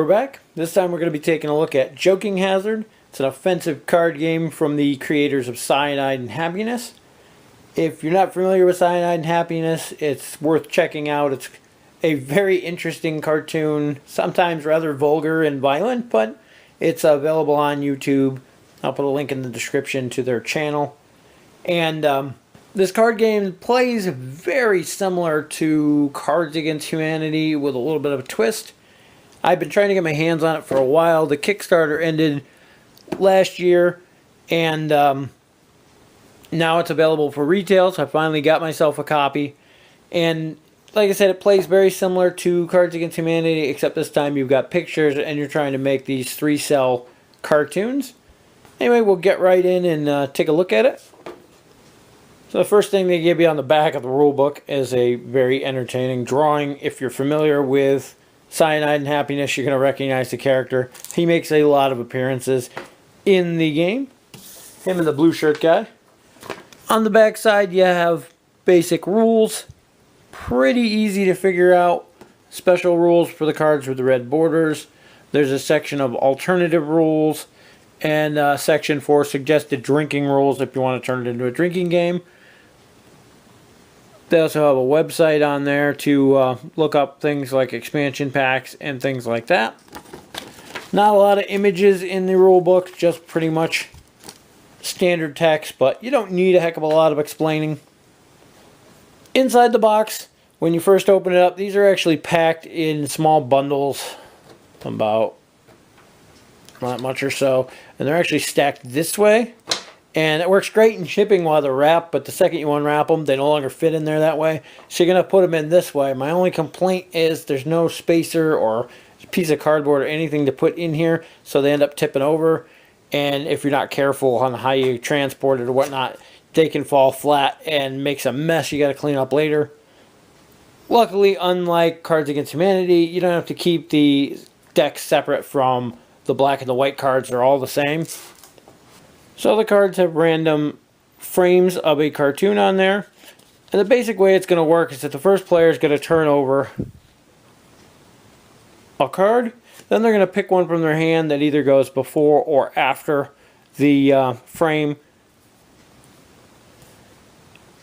We're back. This time we're going to be taking a look at Joking Hazard. It's an offensive card game from the creators of Cyanide Happiness. If you're not familiar with Cyanide Happiness, it's worth checking out. It's a very interesting cartoon, sometimes rather vulgar and violent, but it's available on YouTube. I'll put a link in the description to their channel. And this card game plays very similar to Cards Against Humanity with a little bit of a twist. I've been trying to get my hands on it for a while. The Kickstarter ended last year, and now it's available for retail, so I finally got myself a copy. And like I said, it plays very similar to Cards Against Humanity, except this time you've got pictures and you're trying to make these 3-cell cartoons. Anyway, we'll get right in and take a look at it. So the first thing they give you on the back of the rule book is a very entertaining drawing. If you're familiar with Cyanide Happiness, you're going to recognize the character. He makes a lot of appearances in the game. Him and the blue shirt guy. On the back side, you have basic rules. Pretty easy to figure out. Special rules for the cards with the red borders. There's a section of alternative rules. And a section for suggested drinking rules if you want to turn it into a drinking game. They also have a website on there to look up things like expansion packs and things like that. Not a lot of images in the rule book, just pretty much standard text, but you don't need a heck of a lot of explaining. Inside the box, when you first open it up, these are actually packed in small bundles, about not much or so, and they're actually stacked this way. And it works great in shipping while they're wrapped, but the second you unwrap them, they no longer fit in there that way. So you're going to put them in this way. My only complaint is there's no spacer or piece of cardboard or anything to put in here, so they end up tipping over. And if you're not careful on how you transport it or whatnot, they can fall flat and makes a mess you got to clean up later. Luckily, unlike Cards Against Humanity, you don't have to keep the decks separate from the black and the white cards. They're all the same. So the cards have random frames of a cartoon on there. And the basic way it's going to work is that the first player is going to turn over a card. Then they're going to pick one from their hand that either goes before or after the frame.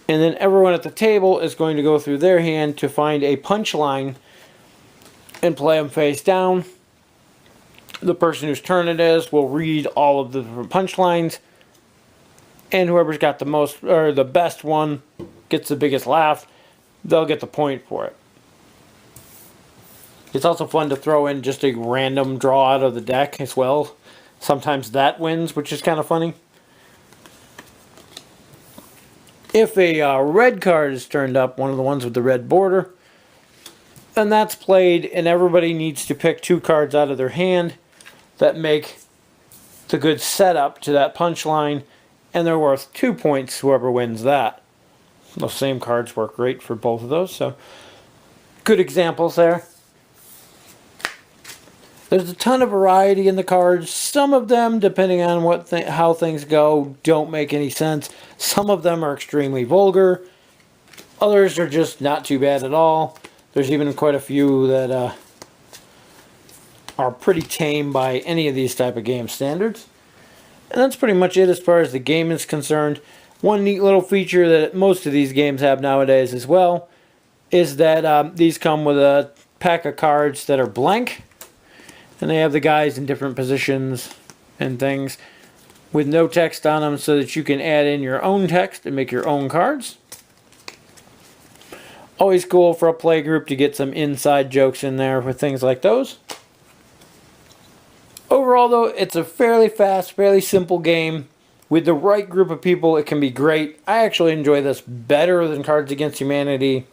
And then everyone at the table is going to go through their hand to find a punchline and play them face down. The person whose turn it is will read all of the different punchlines. And whoever's got the most, or the best one, gets the biggest laugh, they'll get the point for it. It's also fun to throw in just a random draw out of the deck as well. Sometimes that wins, which is kind of funny. If a red card is turned up, one of the ones with the red border, then that's played, and everybody needs to pick 2 cards out of their hand that make the good setup to that punchline. And they're worth 2 points, whoever wins that. Those same cards work great for both of those, so good examples there. There's a ton of variety in the cards. Some of them, depending on how things go, don't make any sense. Some of them are extremely vulgar. Others are just not too bad at all. There's even quite a few that are pretty tame by any of these type of game standards. And that's pretty much it as far as the game is concerned. One neat little feature that most of these games have nowadays as well is that these come with a pack of cards that are blank. And they have the guys in different positions and things with no text on them so that you can add in your own text and make your own cards. Always cool for a play group to get some inside jokes in there with things like those. Overall, though, it's a fairly fast, fairly simple game. With the right group of people, it can be great. I actually enjoy this better than Cards Against Humanity.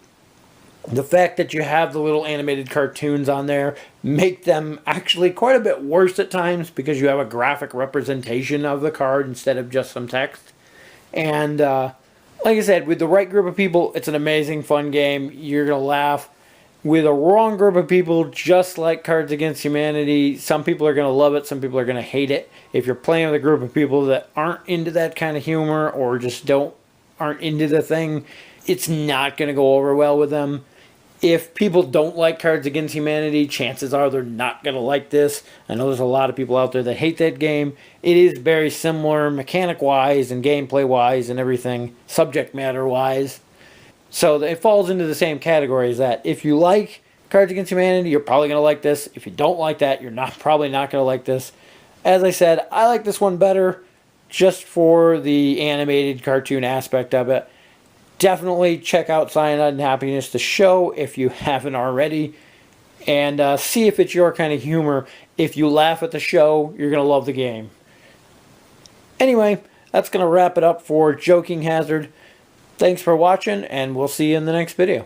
The fact that you have the little animated cartoons on there make them actually quite a bit worse at times because you have a graphic representation of the card instead of just some text. And like I said, with the right group of people, it's an amazing, fun game. You're going to laugh. With a wrong group of people, just like Cards Against Humanity, some people are going to love it, some people are going to hate it. If you're playing with a group of people that aren't into that kind of humor or just aren't into the thing, it's not going to go over well with them. If people don't like Cards Against Humanity, chances are they're not going to like this. I know there's a lot of people out there that hate that game. It is very similar mechanic-wise and gameplay-wise and everything, subject matter-wise. So it falls into the same category as that. If you like Cards Against Humanity, you're probably going to like this. If you don't like that, you're probably not going to like this. As I said, I like this one better just for the animated cartoon aspect of it. Definitely check out Cyanide Happiness, the show, if you haven't already. And see if it's your kind of humor. If you laugh at the show, you're going to love the game. Anyway, that's going to wrap it up for Joking Hazard. Thanks for watching, and we'll see you in the next video.